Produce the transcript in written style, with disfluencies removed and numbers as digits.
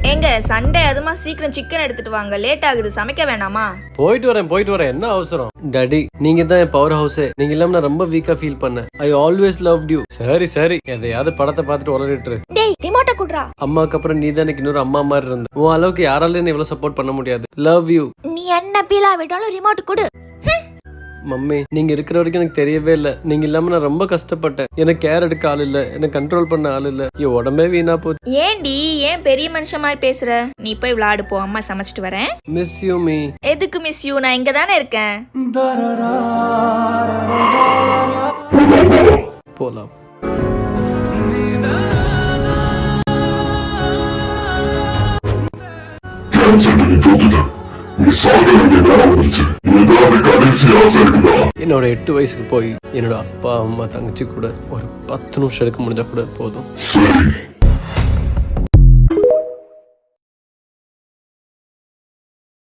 ஏங்க சண்டே அதுமா சீக்கிரம் சிக்கன் எடுத்துட்டு வாங்க, லேட் ஆகுது, சமைக்க வேணாமா? போயிட்டு வரேன், என்ன அவசரம்? டாடி நீங்க தான் என் பவர் ஹவுஸ். நீங்க இல்லாம நான் ரொம்ப வீக்கா ஃபீல் பண்ணேன். I always loved you. சரி எதையாவது படத்தை பார்த்துட்டு உளறிட்டு. டேய் ரிமோட்ட குடுறா. அம்மாக்கு அப்புறம் நீ தான் எனக்கு இன்னொரு அம்மா மாதிரி இருந்த. உன் அளவுக்கு யாராலும் என்ன இவ்வளவு சப்போர்ட் பண்ண முடியாது. Love you. நீ என்ன பீலா விட்டாலும் ரிமோட் குடு. மம்மி நீங்க இருக்கிற வரைக்கும் எனக்கு தெரியவே இல்ல. நீங்க இல்லாம நான் ரொம்ப கஷ்டப்பட்டேன். எனக்கு கேர் எடுக்க ஆள் இல்ல, எனக்கு கண்ட்ரோல் பண்ண ஆள் இல்ல. என் உடம்பே வீணா போச்சு. ஏன்டி ஏன் பெரிய மனுஷன் மாதிரி பேசுற? நீ போய் விளையாடு போ, அம்மா சமைச்சிட்டு வரேன். Miss you me. எதுக்கு மிஸ் யூ? நான் இங்க தானே இருக்கேன். போலாம். என்னோட 8 வயசுக்கு போய் என்னோட அப்பா அம்மா தங்கச்சி கூட ஒரு 10 நிமிஷம் எடுக்க முடிஞ்சா கூட போதும்.